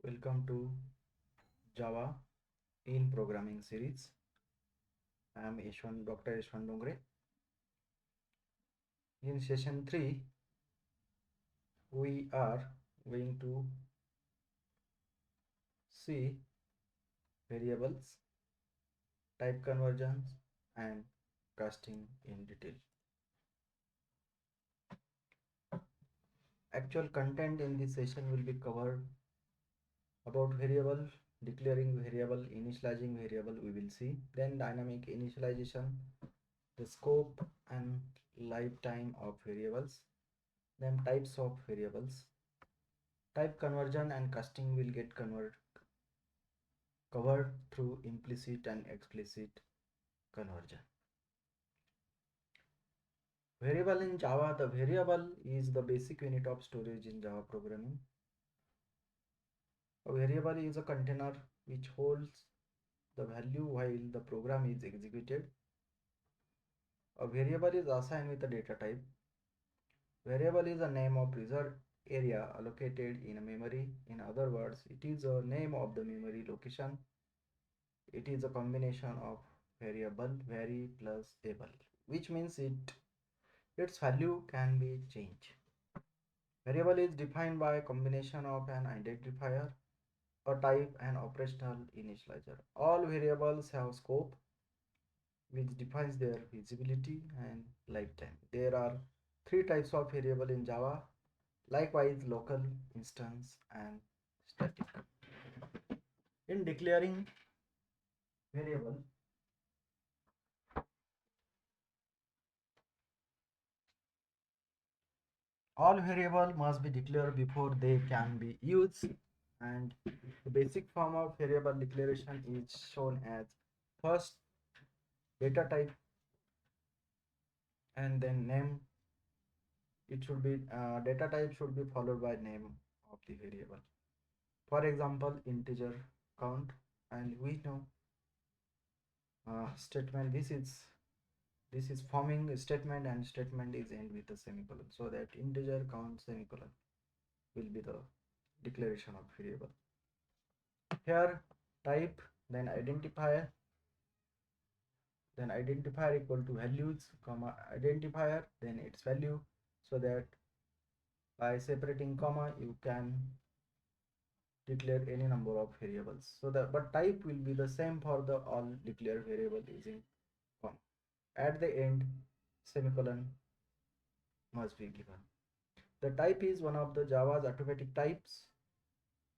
Welcome to Java in Programming series. I am Dr. Ishwan Dongre. In session 3, we are going to see variables, type conversions, and casting in detail. Actual content in this session will be covered about variable, declaring variable, initializing variable we will see, then dynamic initialization, the scope and lifetime of variables, then types of variables. Type conversion and casting will get covered through implicit and explicit conversion. Variable in Java, the variable is the basic unit of storage in Java programming. A variable is a container which holds the value while the program is executed. A variable is assigned with a data type. Variable is a name of reserved area allocated in a memory. In other words, it is a name of the memory location. It is a combination of variable, vary plus able, which means its value can be changed. Variable is defined by a combination of an identifier, a type, and operational initializer. All variables have scope, which defines their visibility and lifetime. There are three types of variable in Java, likewise local, instance, and static. In declaring variable, all variable must be declared before they can be used, and the basic form of variable declaration is shown as first data type and then name. It should be data type should be followed by name of the variable. For example, integer count, and we know statement, this is forming a statement, and statement is end with a semicolon, so that integer count semicolon will be the declaration of variable. Here type, then identifier equal to values, comma identifier, then its value, so that by separating comma you can declare any number of variables. So that, but type will be the same for the all declared variable using comma. At the end, semicolon must be given. The type is one of the Java's automatic types,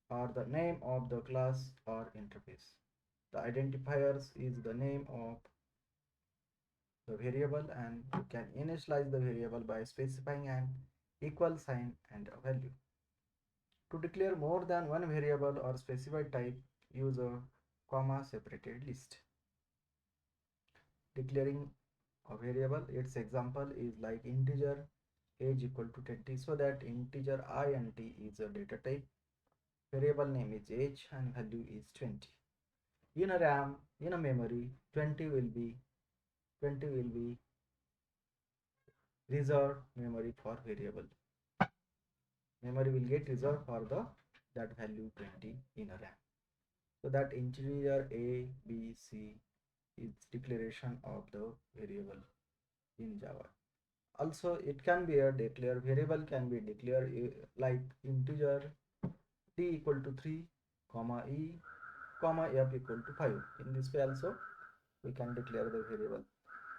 or the name of the class or interface. The identifiers is the name of the variable, and you can initialize the variable by specifying an equal sign and a value. To declare more than one variable or specified type, use a comma separated list. Declaring a variable, its example is like integer age equal to 20, so that integer int is a data type, variable name is age, and value is 20. In a RAM, in a memory, 20 will be reserved memory for variable. Memory will get reserved for that value 20 in a RAM. So that integer a, b, c is declaration of the variable in Java. Also, it can be a declare variable can be declared like integer t equal to 3, comma e, comma f equal to 5. In this way also we can declare the variable.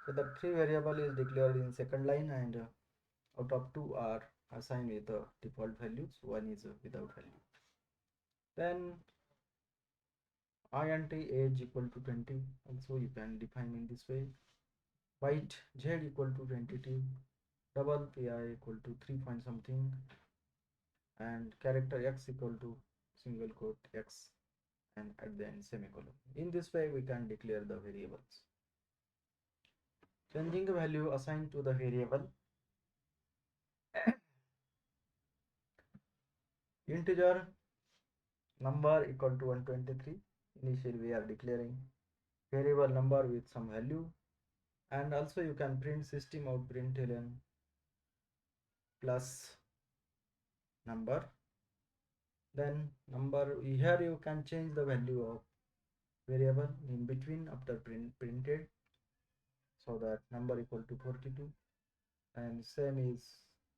So the three variable is declared in second line, and out of two are assigned with the default values, one is without value. Then int age equal to 20, also you can define in this way. Byte z equal to 22, double pi equal to 3 point something, and character x equal to single quote x, and at the end semicolon. In this way we can declare the variables. Changing the value assigned to the variable. Integer number equal to 123. Initially we are declaring variable number with some value, and also you can print system out println plus number. Then number, here you can change the value of variable in between after printed, so that number equal to 42, and same is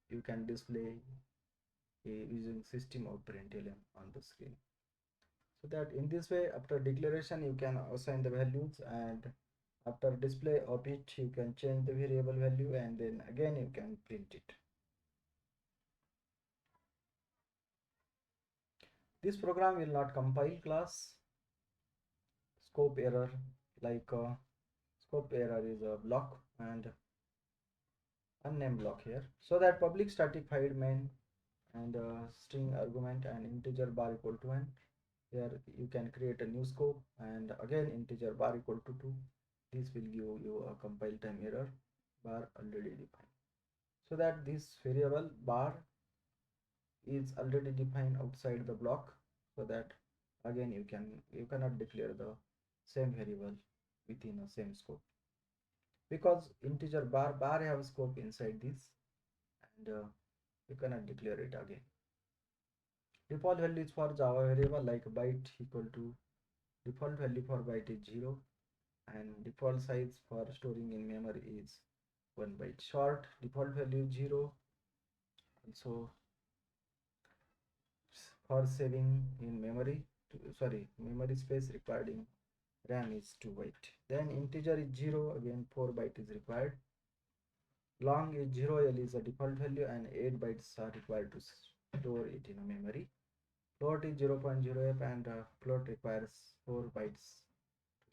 you can display using system out println on the screen. So that in this way, after declaration you can assign the values, and after display of it you can change the variable value, and then again you can print it. This program will not compile class. Scope error, like scope error is a block and unnamed block here. So that public static void main and string argument and integer bar equal to 1. Here you can create a new scope, and again integer bar equal to 2. This will give you a compile time error bar already defined. So that this variable bar is already defined outside the block, so that again you cannot declare the same variable within a same scope, because integer bar have scope inside this, and you cannot declare it again. Default values for Java variable, like byte equal to, default value for byte is 0, and default size for storing in memory is 1 byte. Short default value 0. Also for saving in memory, memory space required in RAM is 2 byte. Then integer is 0, again 4 byte is required. Long is 0L is a default value, and 8 bytes are required to store it in a memory. Float is 0.0f, and float requires 4 bytes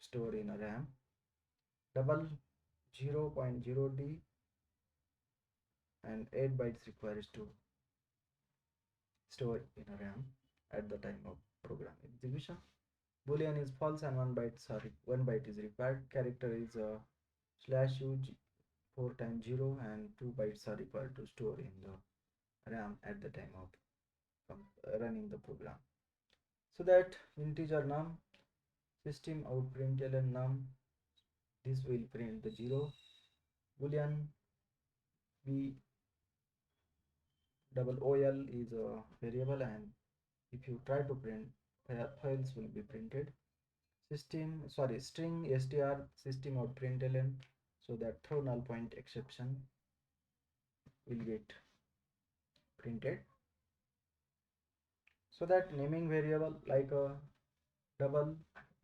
to store in a RAM. Double 0.0D, and 8 bytes requires to store in a RAM at the time of program execution. Boolean is false, and 1 byte is required. Character is /u 4 times 0, and 2 bytes are required to store in the RAM at the time of running the program. So that integer num, system out println num, this will print the 0. Boolean b double ol is a variable, and if you try to print, files will be printed. String str system out println, so that throw null point exception will get printed. So that naming variable, like a double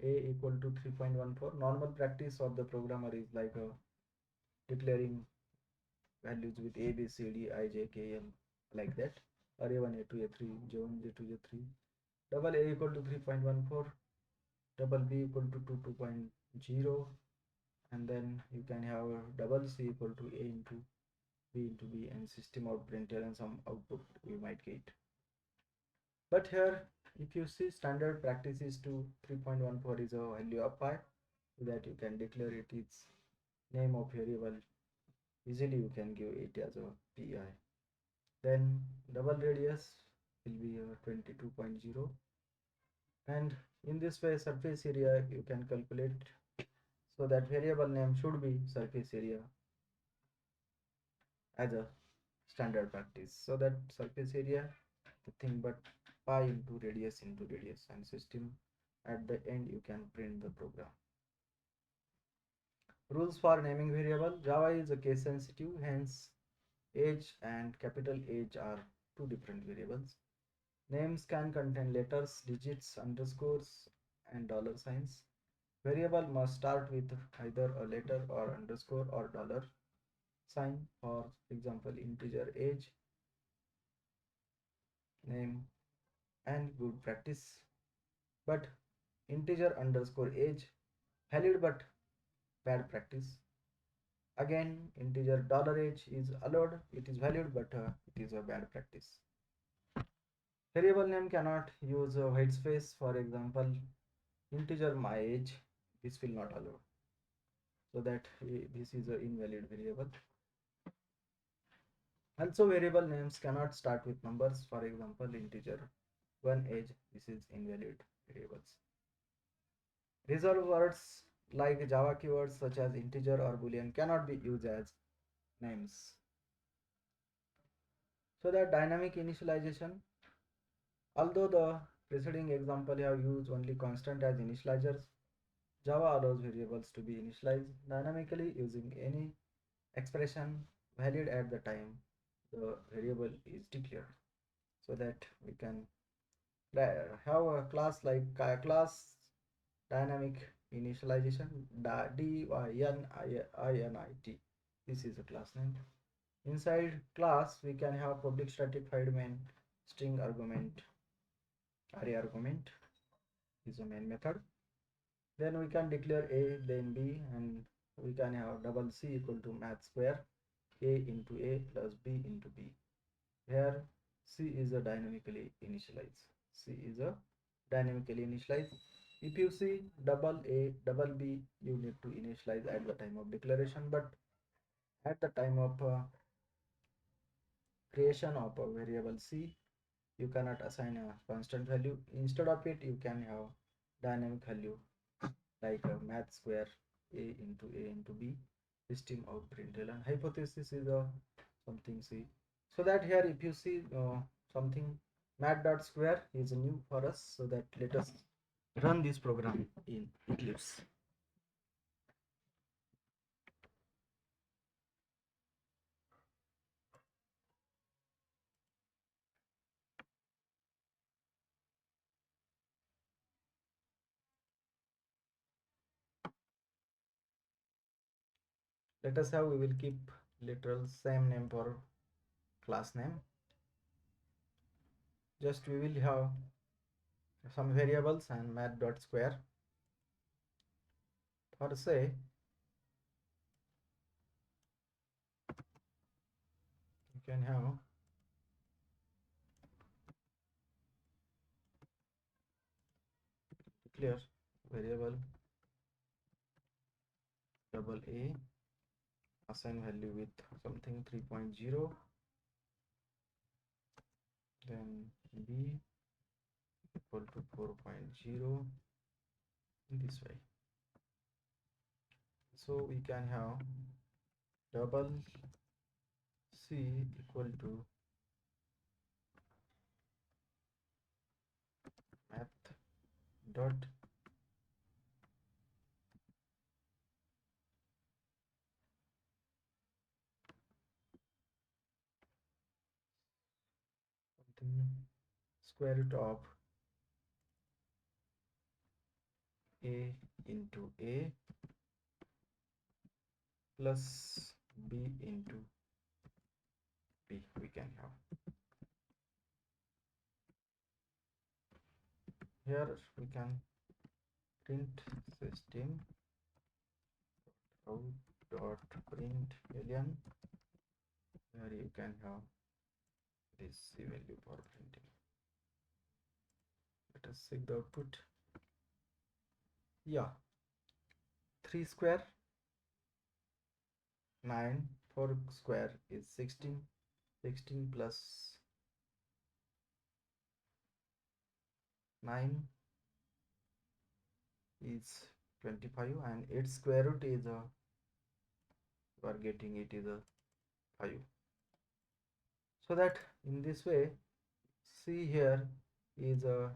a equal to 3.14, normal practice of the programmer is like declaring values with a b c d I j k l, like that, array 1 a2 a3 j1 j2 j3. Double a equal to 3.14, double b equal to 2.0, and then you can have double c equal to a into b, and system out printer, and some output we might get. But here, if you see, standard practice is to 3.14 is a value of pi, so that you can declare it its name of variable. Easily you can give it as a pi. Then double radius will be 22.0, and in this way surface area you can calculate, so that variable name should be surface area as a standard practice, so that surface area nothing but pi into radius, and system at the end you can print the program. Rules for naming variable. Java is a case sensitive, hence age and capital H are two different variables. Names can contain letters, digits, underscores, and dollar signs. Variable must start with either a letter or underscore or dollar sign. For example, integer age, name, and good practice. But integer underscore age, valid but bad practice. Again, integer dollar age is allowed, it is valid, but it is a bad practice. Variable name cannot use a white space. For example, integer my age, this will not allow, so that this is an invalid variable. Also, variable names cannot start with numbers. For example, integer 1 age, this is invalid variables. Reserved words like Java keywords such as integer or boolean cannot be used as names. So that dynamic initialization, Although the preceding example have used only constant as initializers, Java allows variables to be initialized dynamically using any expression valid at the time the variable is declared, so that we can have a class like class dynamic initialization dynit. This is a class name. Inside class we can have public static void main string argument, array argument is a main method. Then we can declare a then b, and we can have double c equal to math square a into a plus b into b. Here c is a dynamically initialized. C is a dynamically initialized. If you see double a double b, you need to initialize at the time of declaration, but at the time of creation of a variable c, you cannot assign a constant value. Instead of it, you can have dynamic value like math square a into b, system out println. Hypothesis is a something c. So that here if you see something math dot square is new for us, so that let us run this program in Eclipse. Let us have, we will keep literal same name for class name. Just we will have some variables and math dot square. For say you can have declare variable double a, assign value with something 3.0, then b equal to 4.0, this way. So we can have double c equal to math dot something square root of a into a plus b into b. We can have here, we can print system out dot print alien, where you can have this c value for printing. Let us check the output. Yeah, 3 square 9, 4 square is 16, 16 plus 9 is 25, and its square root is a, you are getting it is a 5. So that in this way, c here is a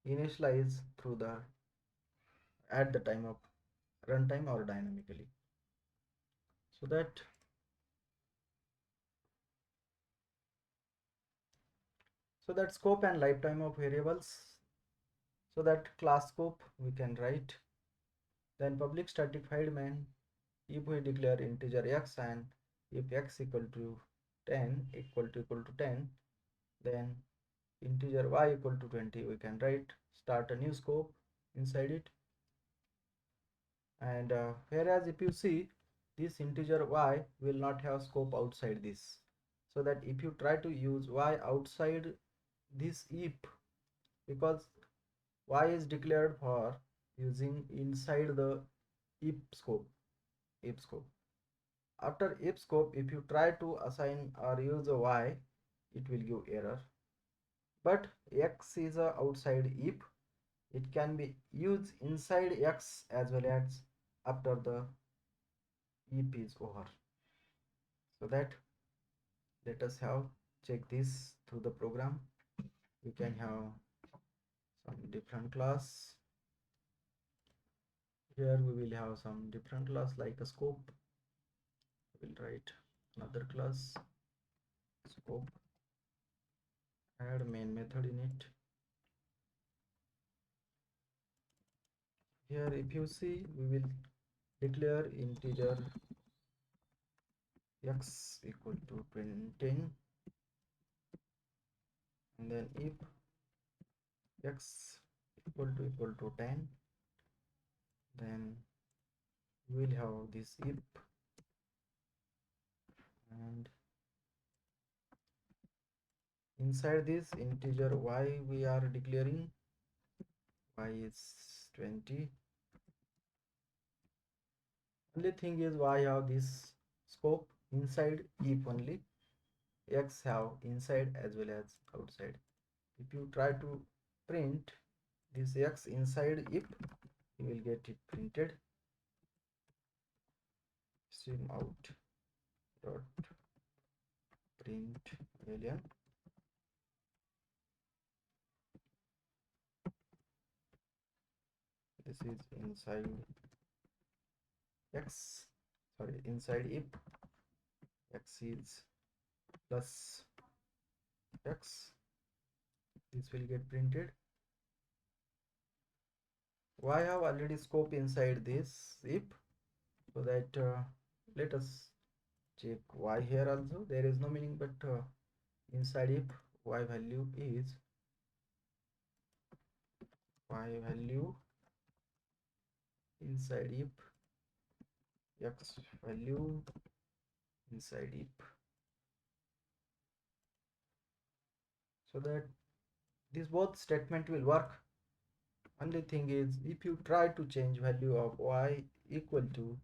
initialize through the at the time of runtime or dynamically. So that scope and lifetime of variables. So that class scope we can write. Then public static void main, if we declare integer x, and if x equal to 10 equal to 10, then integer y equal to 20, we can write start a new scope inside it. And whereas if you see, this integer y will not have scope outside this, so that if you try to use y outside this if, because y is declared for using inside the if scope. After if scope, if you try to assign or use a y, it will give error. But x is a outside if, it can be used inside x as well as after the if is over. So that let us have check this through the program. we can have some different class. Here we will have some different class like a scope. We'll write another class scope, add main method in it. Here if you see, we will declare integer x equal to 10, and then if x equal to 10, then we will have this if, and inside this integer y we are declaring y is 20. Only thing is y have this scope inside if only, x have inside as well as outside. If you try to print this x inside if, you will get it printed. Sim out dot print alien. This is inside x, sorry, inside if x is plus x, this will get printed. Y have already scope inside this if, so that let us check y here also. There is no meaning, but inside if y value is y value inside if x value inside if, so that this both statement will work. Only thing is, if you try to change value of y equal to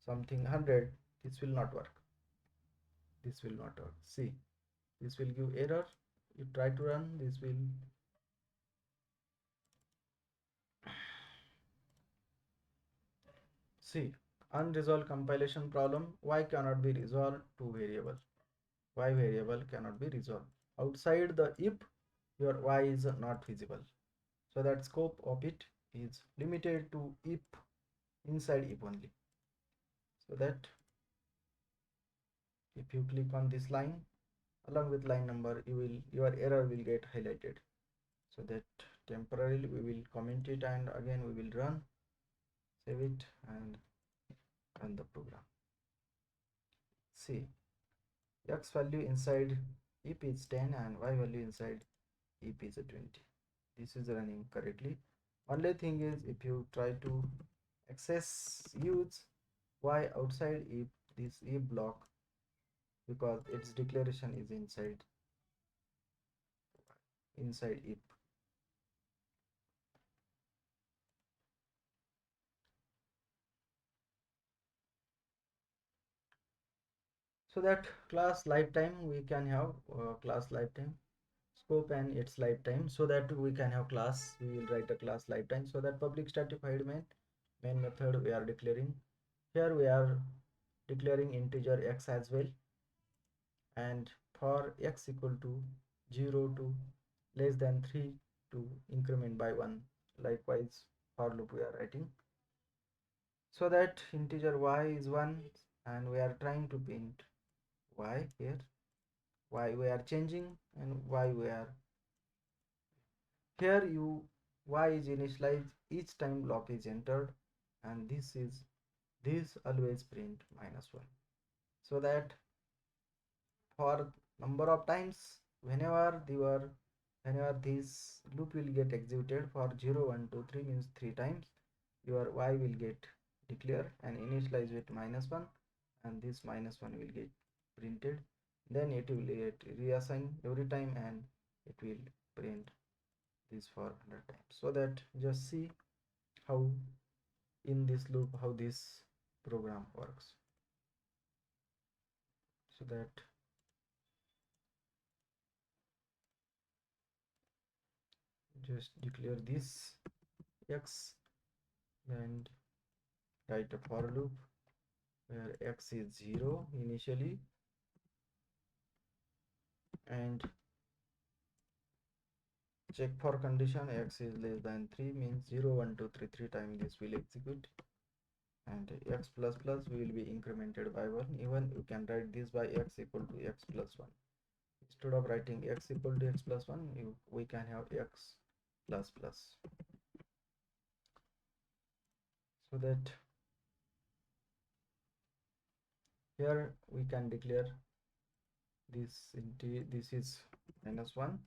something 100, this will not work. This will not work. See, this will give error. You try to run, this will see unresolved compilation problem. Y cannot be resolved to variable. Y variable cannot be resolved. Outside the if, your y is not visible. So that scope of it is limited to if, inside if only. So that if you click on this line along with line number, your error will get highlighted. So that temporarily we will comment it, and again we will run, save it, and run the program. See, x value inside if is 10 and y value inside if is 20. This is running correctly. Only thing is, if you try to access use y outside if, this if block, because its declaration is inside if. So that class lifetime, we can have class lifetime scope and its lifetime. So that we can have class, we will write a class lifetime. So that public static void main method we are declaring. Here we are declaring integer x as well, and for x equal to 0 to less than 3 to increment by 1. Likewise for loop we are writing. So that integer y is 1, and we are trying to print y here. Y we are changing, and y we are here. Y is initialized each time block is entered, and this always print -1. So that for number of times, whenever this loop will get executed for 0 1 2 3 means 3 times, your y will get declared and initialized with -1, and this -1 will get printed. Then it will get reassigned every time, and it will print this for 100 times. So that just see how in this loop how this program works. So that just declare this x and write a for loop where x is 0 initially, and check for condition x is less than 3 means 0 1 2 3 3 times this will execute, and x plus plus will be incremented by 1. Even you can write this by x equal to x plus 1. Instead of writing x equal to x plus 1, we can have x plus plus, so that here we can declare this is -1,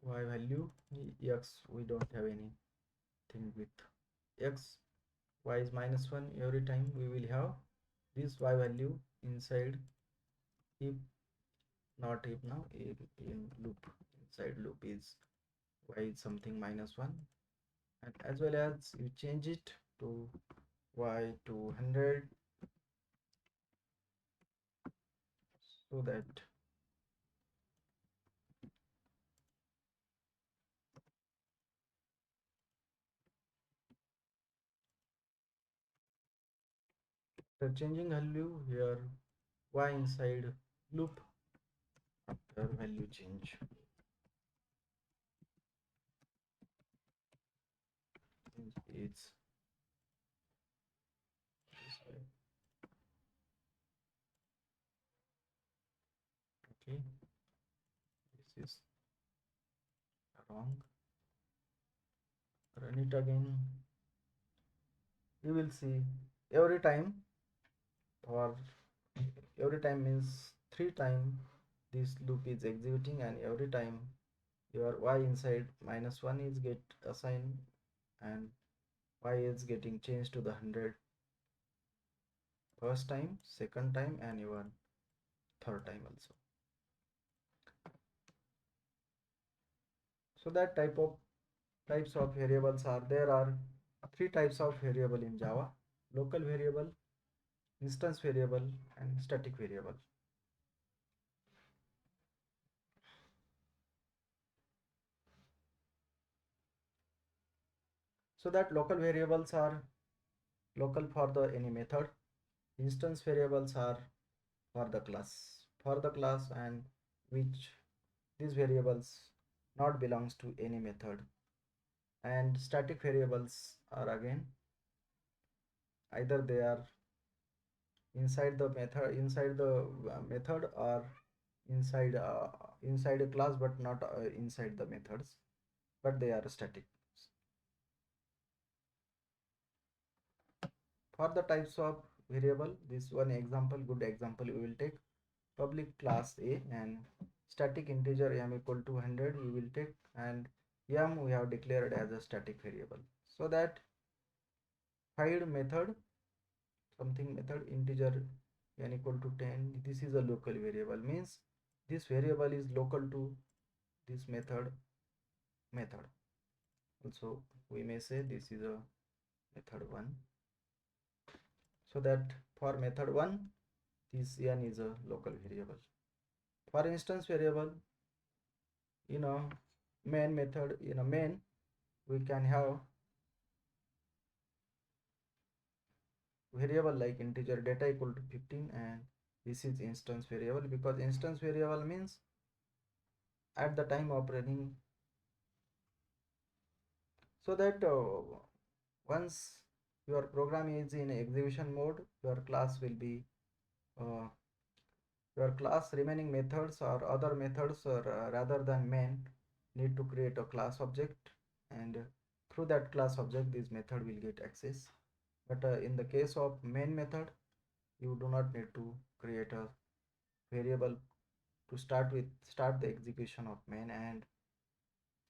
y value x, we don't have anything with x, y is -1. Every time we will have this y value inside, if not if now in loop, inside loop is y is something -1, and as well as you change it to y to 100, so that the changing value here y inside loop after value change is this way. Okay, this is wrong. Run it again. You will see every time, or every time means 3 times this loop is executing, and every time your y inside -1 is get assigned, and y is getting changed to the 100 first time, second time, and even third time also. So that types of variables are there. Are three types of variable in Java: local variable, instance variable, and static variable. So that local variables are local for the any method, instance variables are for the class, and which these variables not belongs to any method, and static variables are again either they are inside the method, or inside inside a class, but not inside the methods, but they are static. For the types of variable, this one example, good example, we will take public class A, and static integer m equal to 100 we will take, and m we have declared as a static variable. So that hide method, something method integer n equal to 10, this is a local variable, means this variable is local to this method. Also we may say this is a method 1. So that for method 1 this n is a local variable. For instance variable, in a main method, in a main we can have variable like integer data equal to 15, and this is instance variable, because instance variable means at the time of running, so that once your program is in execution mode, your class will be uh, your class remaining methods or other methods, or rather than main, need to create a class object, and through that class object this method will get access. But in the case of main method, you do not need to create a variable to start the execution of main, and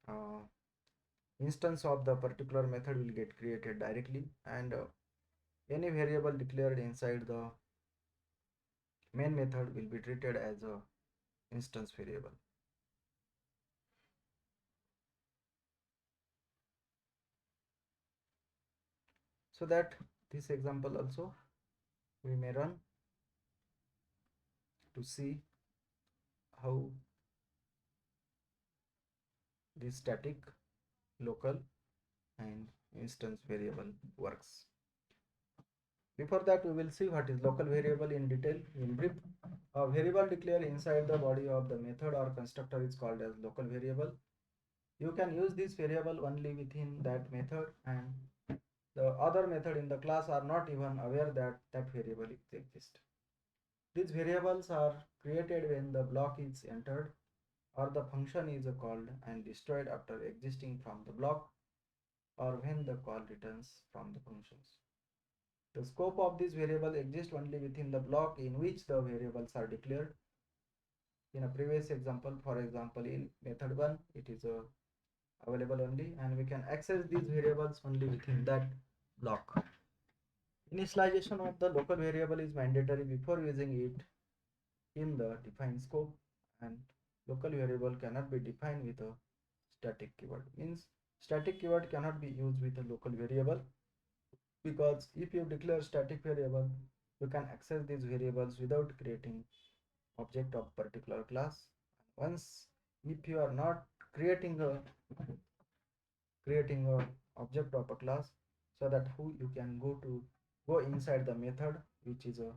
uh, instance of the particular method will get created directly, and any variable declared inside the main method will be treated as a instance variable. So that this example also we may run to see how this static, local, and instance variable works. Before that, we will see what is local variable in detail. In brief, a variable declared inside the body of the method or constructor is called as local variable. You can use this variable only within that method, and the other method in the class are not even aware that that variable exists. These variables are created when the block is entered or the function is called and destroyed after existing from the block, or when the call returns from the functions. The scope of this variable exists only within the block in which the variables are declared. In a previous example, for example, in method 1, it is available only, and we can access these variables only within that block. Initialization of the local variable is mandatory before using it in the defined scope, and local variable cannot be defined with a static keyword. Means static keyword cannot be used with a local variable, because if you declare static variable, you can access these variables without creating object of particular class. Once, if you are not creating a object of a class, so that who you can go inside the method which is a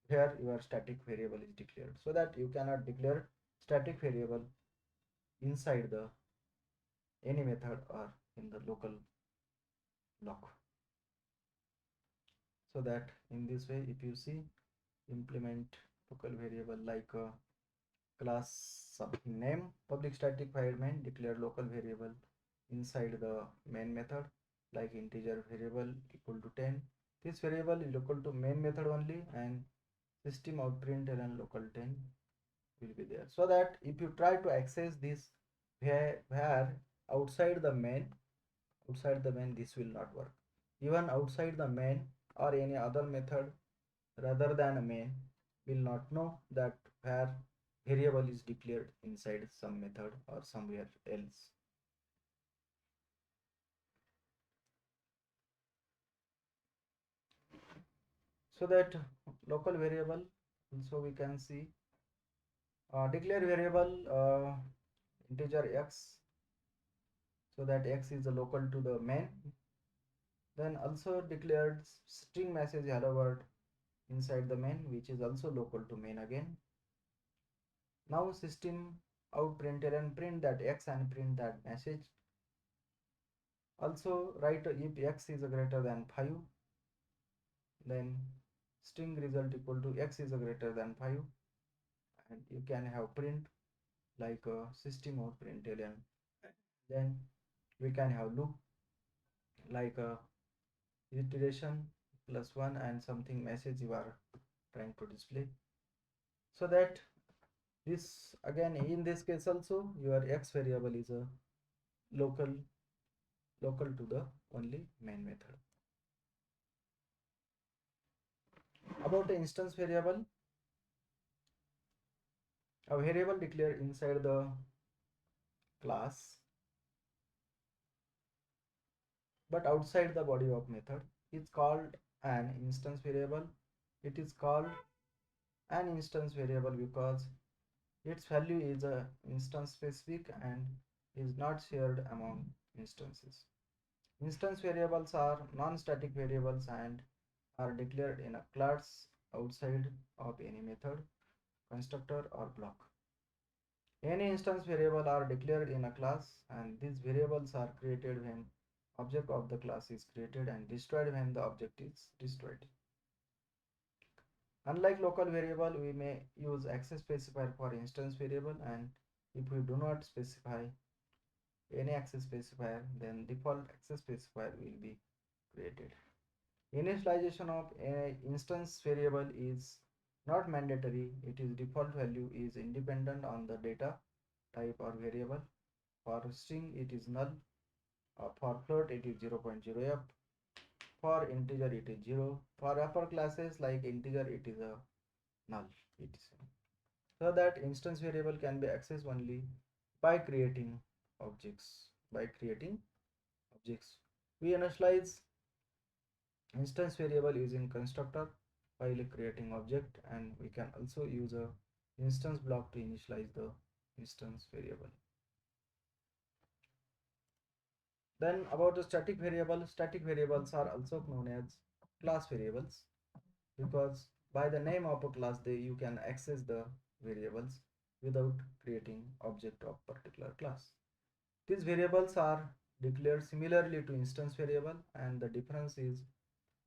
where your static variable is declared, so that you cannot declare static variable inside the any method or in the local block. So that in this way, if you see, implement local variable like class name public static void main declare local variable inside the main method, like integer variable equal to 10. This variable is equal to main method only, and system out println local 10 will be there, so that if you try to access this where outside the main this will not work. Even outside the main or any other method rather than a main will not know that where variable is declared inside some method or somewhere else. So that local variable, also we can see declare variable integer x, so that x is local to the main. Then also declared string message hello world inside the main, which is also local to main again. Now system out println print that x and print that message. Also write if x is greater than 5, then string result equal to x is greater than 5, and you can have print like system out println. Then we can have loop like iteration plus 1 and something message you are trying to display, so that this again in this case also your x variable is a local to the only main method. About the instance variable, a variable declared inside the class but outside the body of method is called an instance variable. It is called an instance variable because its value is a instance specific and is not shared among instances. Instance variables are non-static variables and are declared in a class outside of any method, constructor or block. Any instance variable are declared in a class, and these variables are created when object of the class is created and destroyed when the object is destroyed. Unlike local variable, we may use access specifier for instance variable, and if we do not specify any access specifier, then default access specifier will be created. Initialization of an instance variable is not mandatory. It is default value is independent on the data type or variable. For string it is null, for float it is 0.0f, for integer it is 0, for upper classes like integer it is a null, etc. So that instance variable can be accessed only by creating objects. We initialize instance variable using constructor while creating object, and we can also use a instance block to initialize the instance variable. Then about the static variable, static variables are also known as class variables, because by the name of a class you can access the variables without creating object of particular class. These variables are declared similarly to instance variable, and the difference is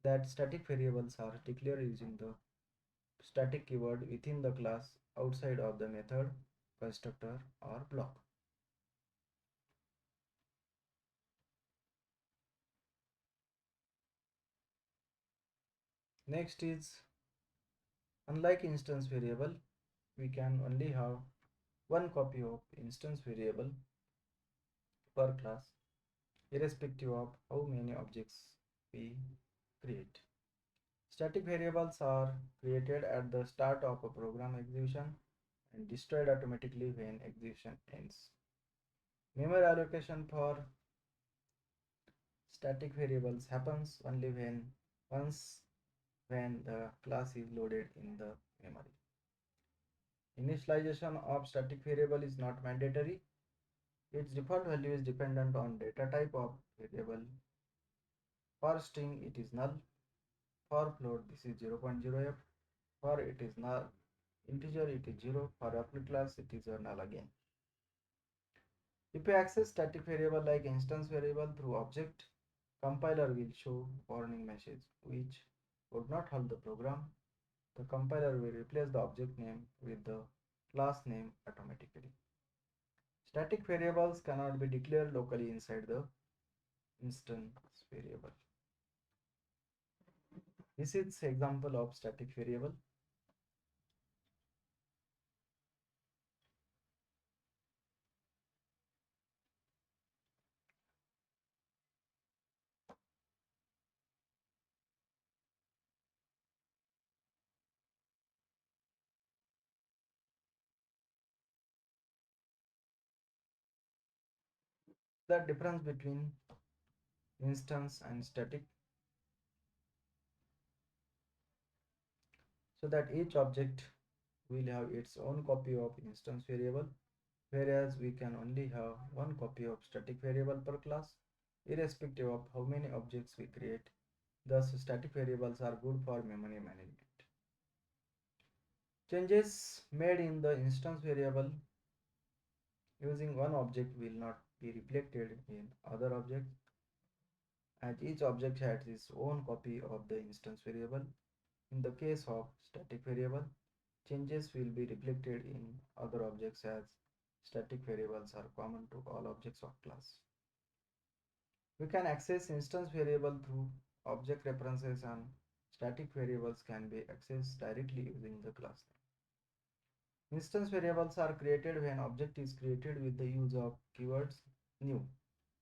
that static variables are declared using the static keyword within the class outside of the method, constructor or block. Next is, unlike instance variable, we can only have one copy of instance variable per class, irrespective of how many objects we create. Static variables are created at the start of a program execution and destroyed automatically when execution ends. Memory allocation for static variables happens only once when the class is loaded in the memory. Initialization of static variable is not mandatory. Its default value is dependent on data type of variable. For string it is null. For float this is 0.0f. For it is null integer it is 0. For applet class it is a null again. If you access static variable like instance variable through object, compiler will show warning message which would not halt the program. The compiler will replace the object name with the class name automatically. Static variables cannot be declared locally inside the instance variable. This is example of static variable. The difference between instance and static, so that each object will have its own copy of instance variable, whereas we can only have one copy of static variable per class, irrespective of how many objects we create. Thus, static variables are good for memory management. Changes made in the instance variable using one object will not be reflected in other objects, as each object has its own copy of the instance variable. In the case of static variable, changes will be reflected in other objects, as static variables are common to all objects of class. We can access instance variable through object references, and static variables can be accessed directly using the class name. Instance variables are created when object is created with the use of keywords new,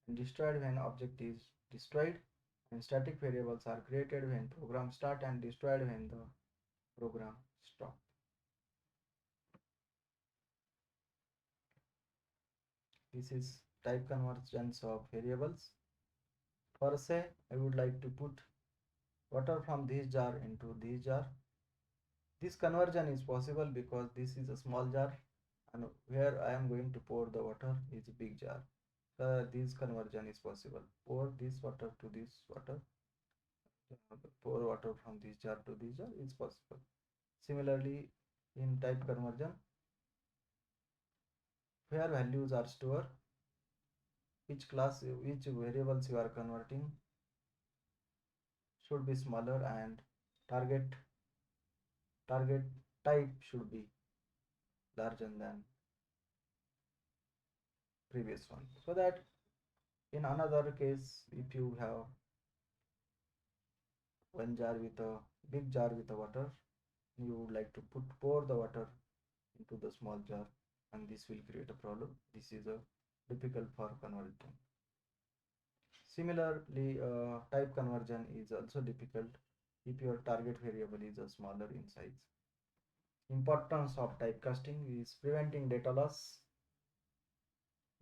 and destroyed when object is destroyed, and static variables are created when program start and destroyed when the program stop. This is type convergence of variables. For say I would like to put water from this jar into this jar. This conversion is possible because this is a small jar and where I am going to pour the water is a big jar. This conversion is possible. Pour this water to this water. Pour water from this jar to this jar is possible. Similarly, in type conversion, where values are stored, which variables you are converting should be smaller, and target type should be larger than previous one, so that in another case, if you have one jar with a big jar with the water, you would like to pour the water into the small jar, and this will create a problem. This is a difficult for converting. Similarly, type conversion is also difficult if your target variable is a smaller in size. Importance of typecasting is preventing data loss,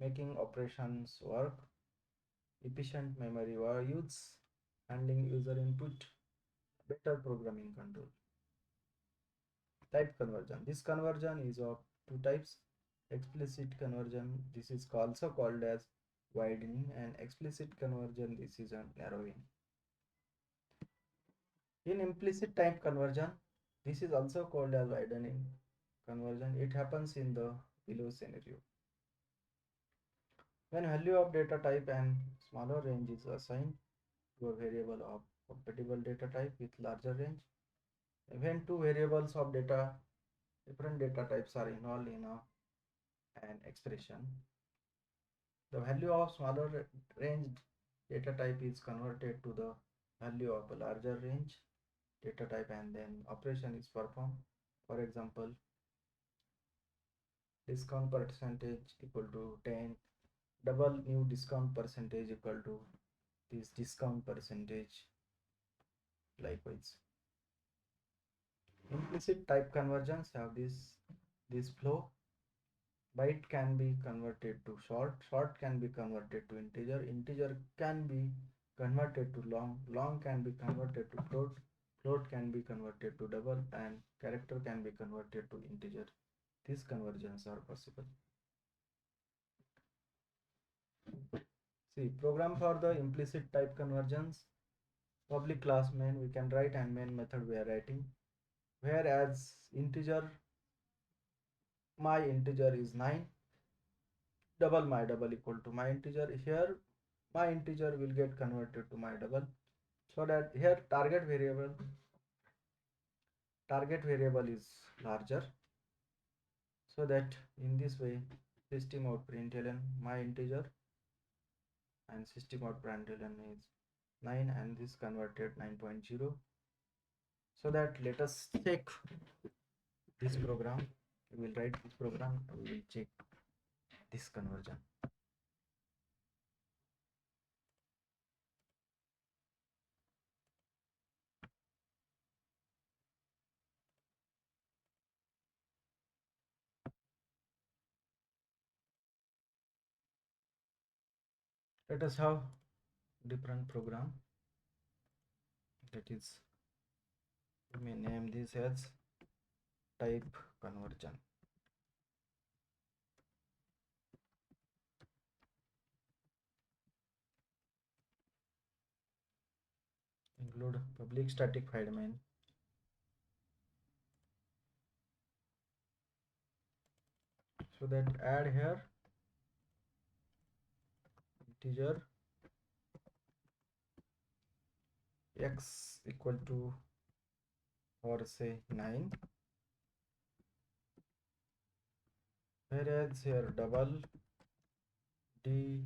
making operations work, efficient memory use, handling user input, better programming control. Type conversion. This conversion is of two types. Explicit conversion, this is also called as widening, and explicit conversion, this is a narrowing. In implicit type conversion, this is also called as widening conversion. It happens in the below scenario. When value of data type and smaller range is assigned to a variable of compatible data type with larger range, when two variables of different data types are involved in an expression, the value of smaller range data type is converted to the value of a larger range data type, and then operation is performed. For example, discount percentage equal to 10, double new discount percentage equal to this discount percentage. Likewise, implicit type conversions have this flow. Byte can be converted to short can be converted to integer can be converted to long can be converted to float can be converted to double, and character can be converted to integer. These conversions are possible. See, program for the implicit type conversions. Public class main we can write, and main method we are writing. Whereas my integer is 9, double my double equal to my integer. Here my integer will get converted to my double, so that here target variable is larger, so that in this way system out println my integer and system out println is 9, and this converted 9.0. So that let us check this program. We will write this program and we will check this conversion. Let us have different program, that is, we may name this as type conversion. Include public static void main, so that add here integer x equal to, or say 9, whereas here double d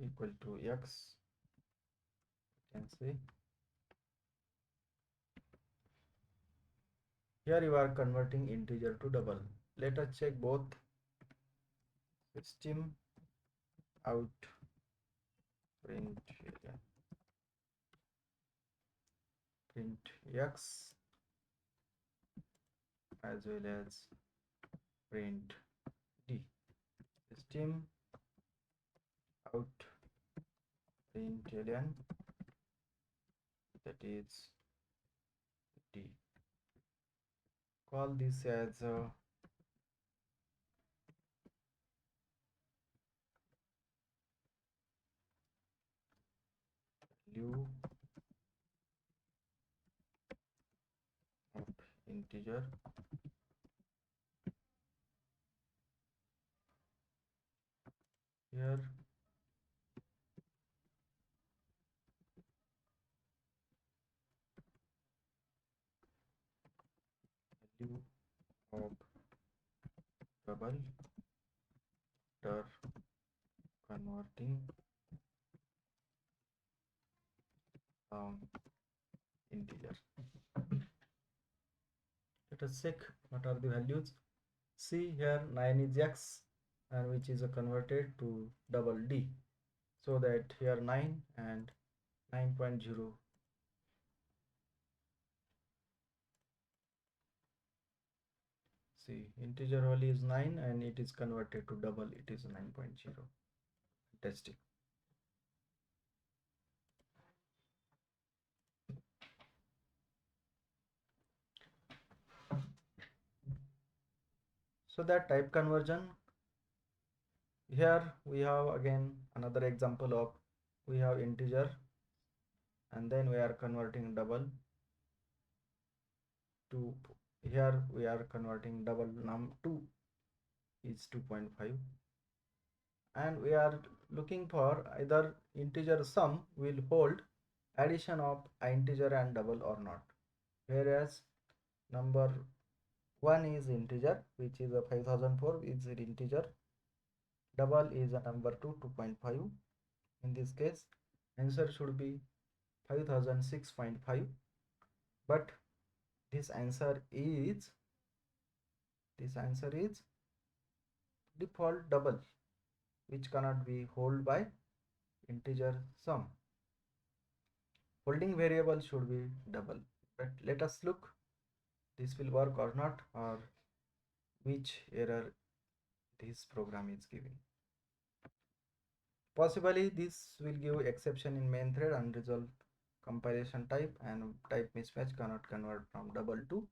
equal to x, you can say. Here you are converting integer to double. Let us check both. System out print x as well as print d. System out println, that is d. Call this as value of integer here value of double after converting integer. Let us check what are the values. See here 9 is x, and which is converted to double d, so that here 9 and 9.0. See, integer value is 9 and it is converted to double, it is 9.0. Fantastic. So that type conversion, here we have again another example of, we have integer and then we are converting double to, here we are converting double num2 is 2.5, and we are looking for either integer sum will hold addition of integer and double or not, whereas number 1 is integer, which is a 5004 is an integer, double is a number 2 2.5. In this case answer should be 5006.5, but this answer is default double, which cannot be held by integer sum. Holding variable should be double, but let us look this will work or not, or which error this program is giving. Possibly this will give exception in main thread, unresolved compilation type, and type mismatch cannot convert from double to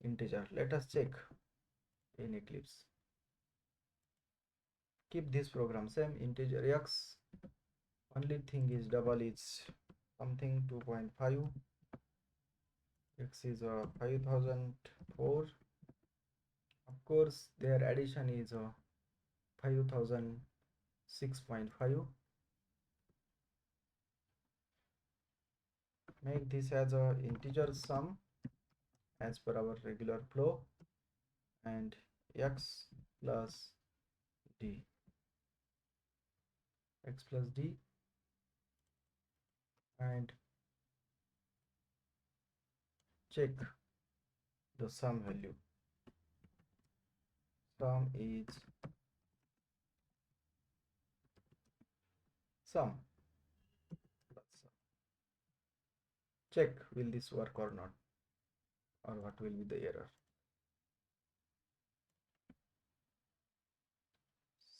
integer. Let us check in Eclipse. Keep this program same, integer x, only thing is double is something 2.5, x is 5004, of course their addition is 5006.5. make this as a integer sum as per our regular flow, and x plus d, and check the sum value. Sum is sum plus sum. Check will this work or not, or what will be the error.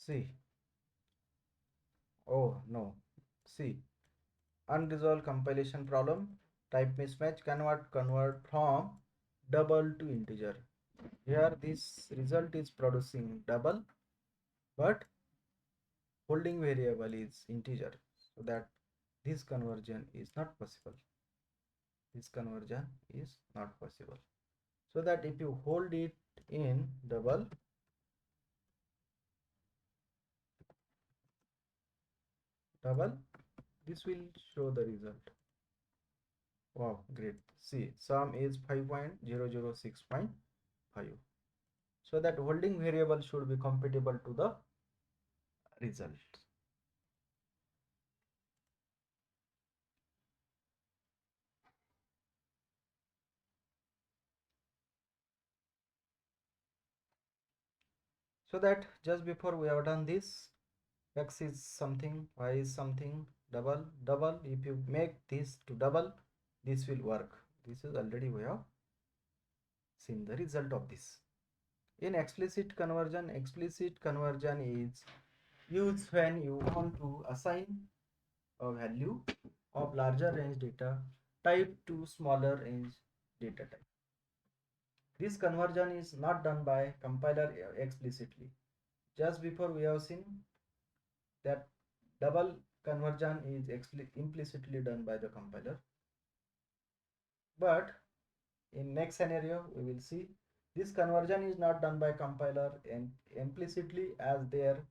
See, oh no, see, unresolved compilation problem, type mismatch cannot convert from double to integer. Here this result is producing double, but holding variable is integer, so that this conversion is not possible. So that if you hold it in double, this will show the result. Wow, great. See, sum is 5.006.5. So that holding variable should be compatible to the result. So that just before we have done this, x is something, y is something, double, if you make this to double, this will work. This is already we have seen the result of this. In explicit conversion is used when you want to assign a value of larger range data type to smaller range data type. This conversion is not done by compiler explicitly. Just before we have seen that double conversion is implicitly done by the compiler, but in next scenario we will see this conversion is not done by compiler and implicitly, as there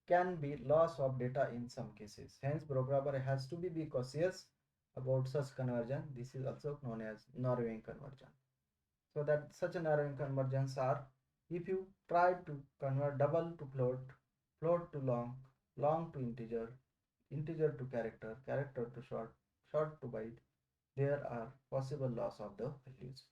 can be loss of data in some cases. Hence programmer has to be cautious about such conversion. This is also known as narrowing conversion. So that such narrowing conversions are if you try to convert double to float, float to long, long to integer, integer to character, character to short, short to byte, there are possible loss of the values.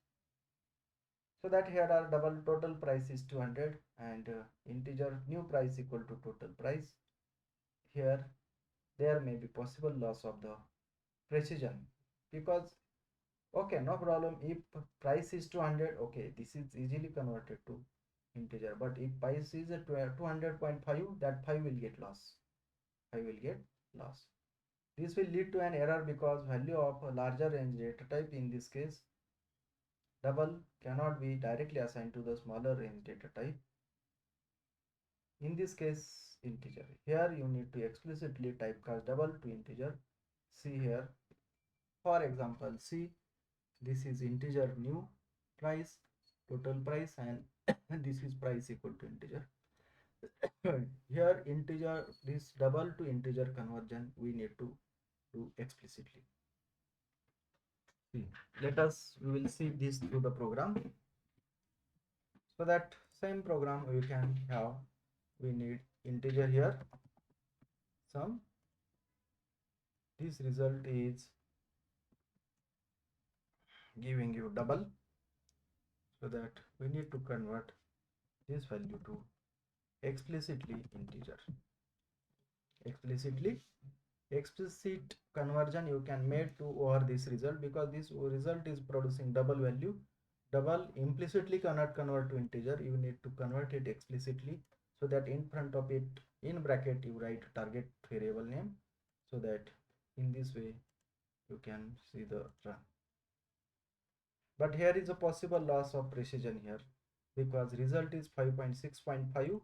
So that here are double total price is 200 and integer new price equal to total price. Here there may be possible loss of the precision, because okay, no problem, if price is 200, okay, this is easily converted to integer, but if price is 200.5, that 5 will get lost. This will lead to an error because value of a larger range data type, in this case double, cannot be directly assigned to the smaller range data type, in this case integer. Here you need to explicitly typecast double to integer. See here, For example, see, this is integer new price, total price, and this is price equal to integer. Here integer, this double to integer conversion we need to do explicitly. See, we will see this through the program. So that same program we can have, we need integer here, sum, this result is giving you double, so that we need to convert this value to explicitly integer. Explicit conversion you can make to over this result, because this result is producing double value. Double implicitly cannot convert to integer, you need to convert it explicitly, so that in front of it, in bracket, you write target variable name, so that in this way you can see the run. But here is a possible loss of precision here, because result is 5.6.5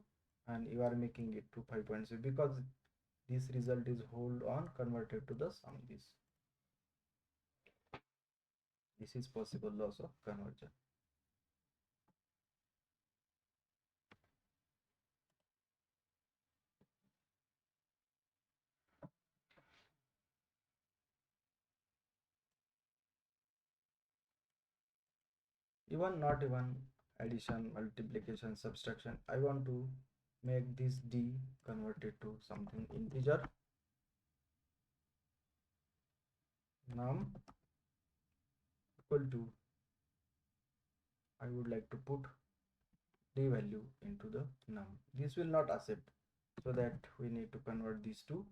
and you are making it to 5.6, because this result is hold on converted to the sum. This is possible loss of conversion. Even not even addition, multiplication, subtraction, I want to make this d converted to something integer. Num equal to, I would like to put d value into the num. This will not accept, so that we need to convert these to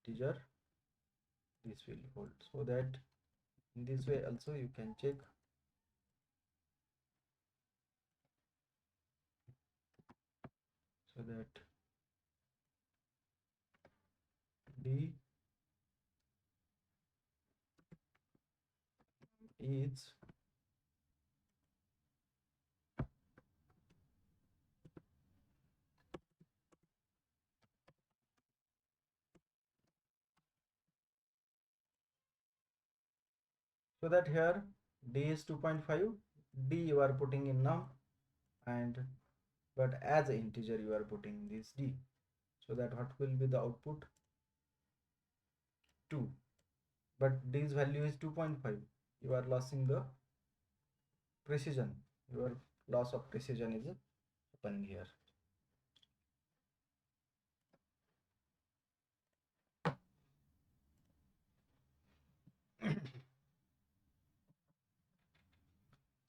integer. This will hold, so that in this way also you can check. So that d is so that here d is 2.5, d you are putting in num, and but as an integer you are putting this d, so that what will be the output? 2. But d's value is 2.5, you are losing the precision, your loss of precision is happening here.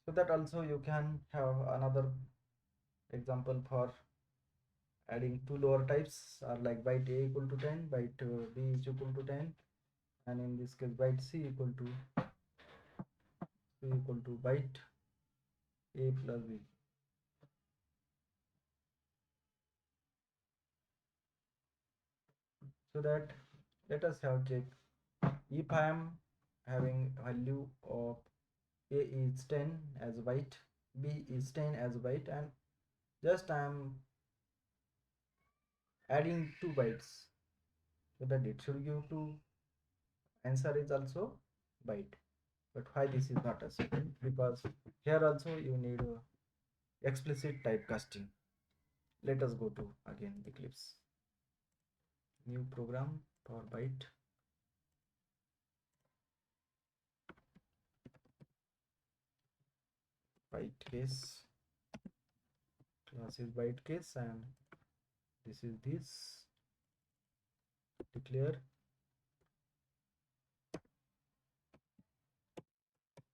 So that also you can have another example for adding two lower types, are like byte a equal to 10, byte b is equal to 10, and in this case byte c equal to byte a plus b. So that let us have check, if I am having value of a is 10 as byte, b is 10 as byte, and just I am adding 2 bytes, so that it should give 2, answer is also byte. But why this is not accepted? Because here also you need explicit typecasting. Let us go to again Eclipse, new program for byte. Byte case, class is byte case, and this is this declare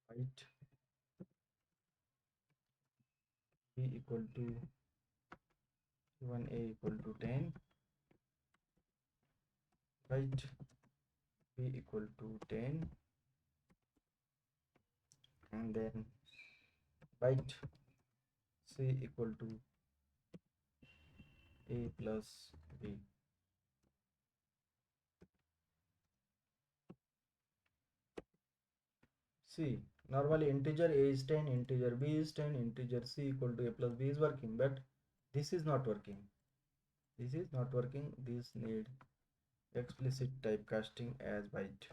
byte b equal to 1a equal to 10, byte b equal to 10, and then byte c equal to a plus b. See, normally integer a is 10, integer b is 10, integer c equal to a plus b is working, but this is not working. This is not working. This need explicit typecasting as byte.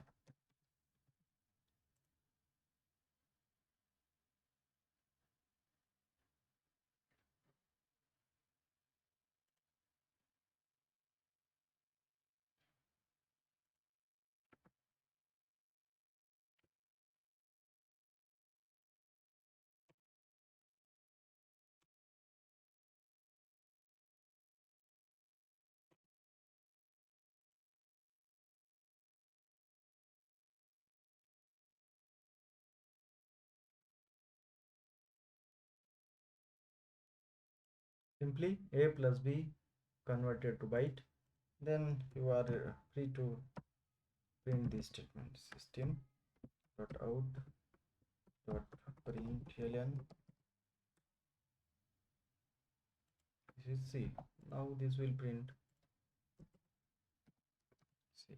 Simply a plus b converted to byte. Then you are free to print this statement. System dot out dot println. This is C. Now this will print C.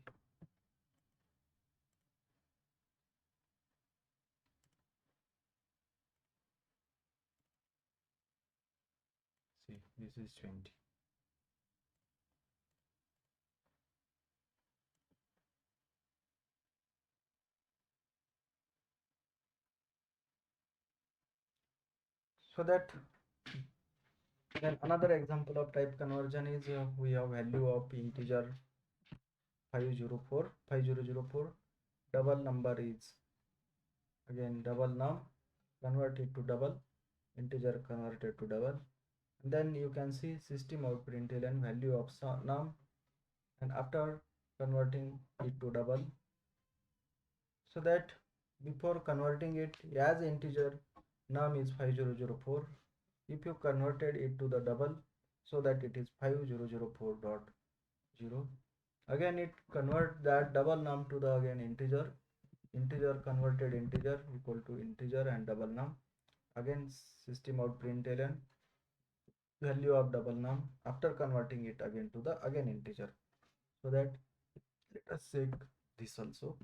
See, this is 20. So that then another example of type conversion is we have value of integer 5004 double number is again double num converted to double integer converted to double, and then you can see system out println value of num, and after converting it to double, so that before converting it as integer num is 5004, if you converted it to the double, so that it is 5004.0, again it convert that double num to the again integer converted integer equal to integer and double num, again system out println value of double num after converting it again to the again integer. So that let us check this also.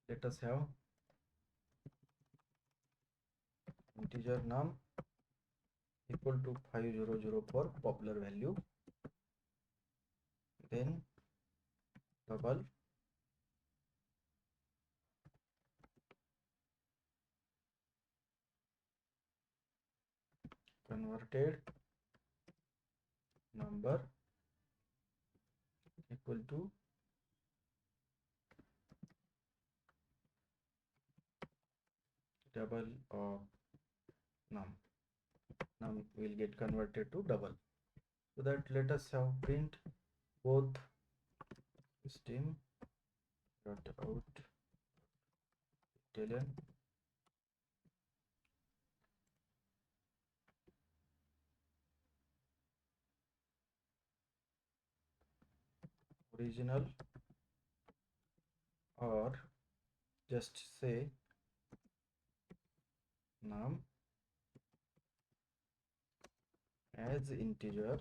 Let us have integer num equal to 5004 popular value, then double converted number equal to double of num will get converted to double. So that let us have print both system dot out println original, or just say num as integer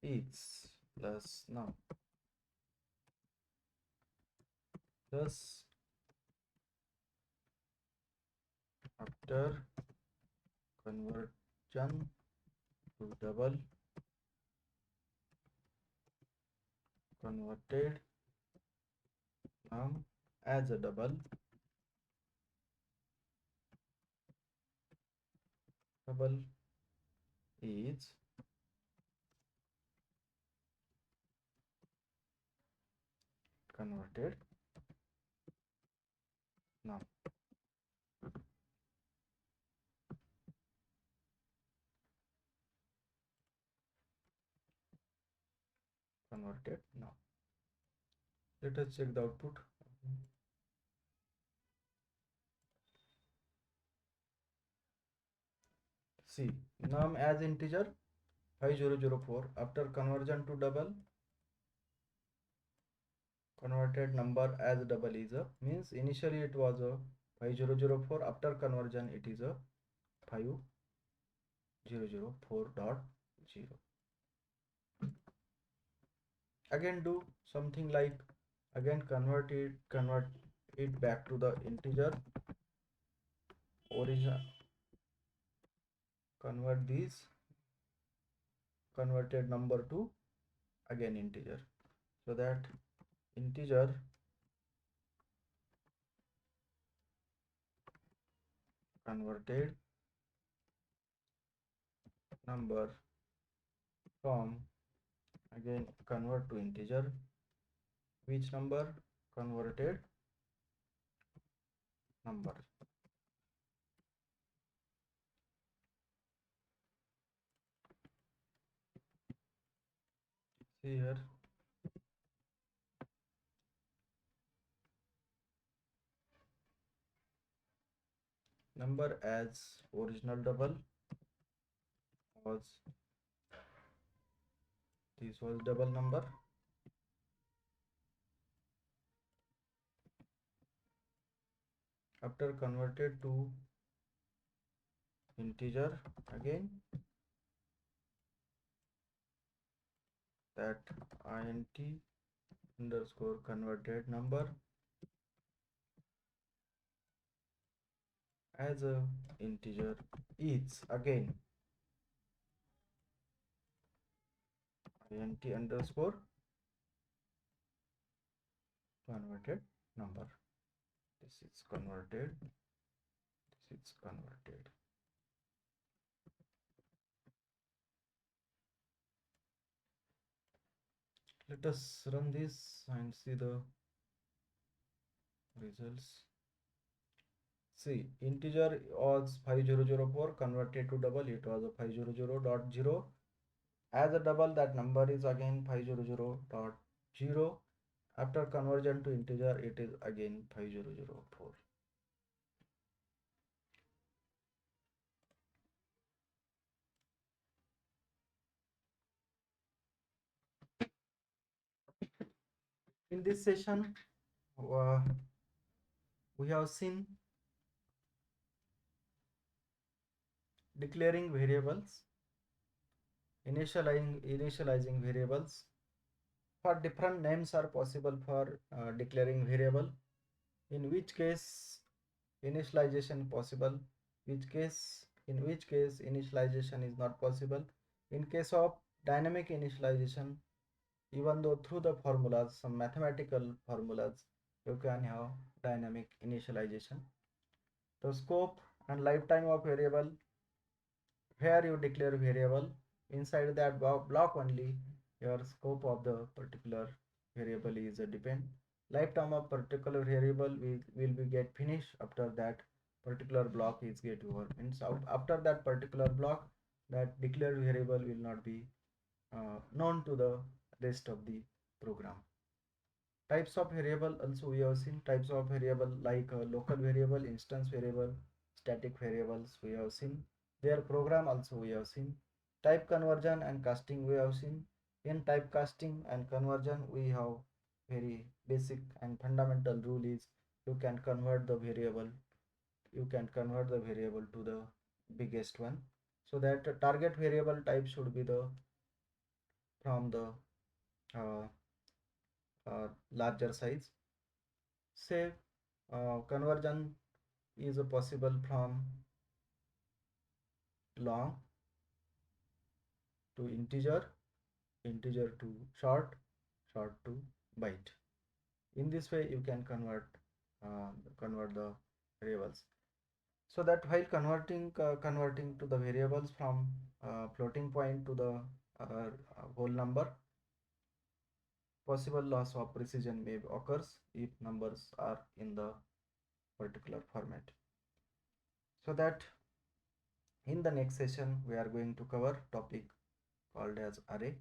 is plus num plus after conversion to double converted num as a double is converted num. Converted num. Let us check the output. See, num as integer 5004 after conversion to double converted number as double is a, means initially it was a 5004, after conversion it is a 5004.0. Again do something like again convert it back to the integer original, convert this converted number to again integer, so that integer converted number from again convert to integer, which number converted number. See here, number as original double was, this was double number, after converted to integer again, that int underscore converted number as a integer is again int underscore converted number. This is converted, this is converted. Let us run this and see the results. See, integer was 5004 converted to double, it was a 500.0. As a double, that number is again 500.0. After conversion to integer, it is again 5004. In this session, we have seen declaring variables, initializing variables. For different names are possible for declaring variable. In which case initialization possible, in which case initialization is not possible. In case of dynamic initialization, even though through the formulas, some mathematical formulas, you can have dynamic initialization. The scope and lifetime of variable, where you declare variable, inside that block only your scope of the particular variable is depend. Lifetime of particular variable will be get finished after that particular block is get over. Means after that particular block, that declared variable will not be known to the rest of the program. Types of variable also we have seen. Types of variable like local variable, instance variable, static variables we have seen. Their program also we have seen. Type conversion and casting we have seen. In type casting and conversion, we have very basic and fundamental rule is you can convert the variable to the biggest one, so that target variable type should be the from the uh, larger size. Say conversion is possible from long to integer, integer to short, short to byte. In this way you can convert the variables. So that while converting to the variables from floating point to the whole number, possible loss of precision may occurs if numbers are in the particular format. So that in the next session we are going to cover topic called as array.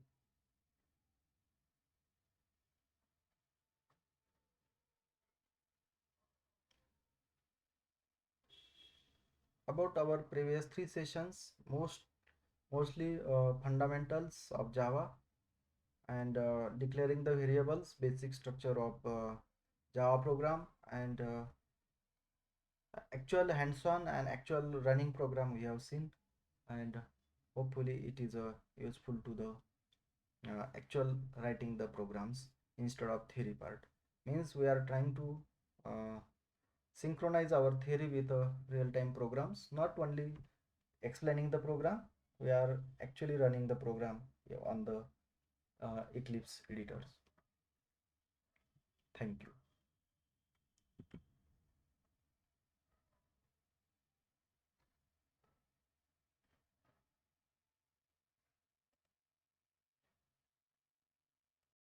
About our previous three sessions, mostly fundamentals of Java and declaring the variables, basic structure of Java program, and actual hands-on and actual running program we have seen, and hopefully it is useful to the actual writing the programs instead of theory part. Means we are trying to uh, synchronize our theory with real-time programs, not only explaining the program, we are actually running the program on the Eclipse editors. Thank you.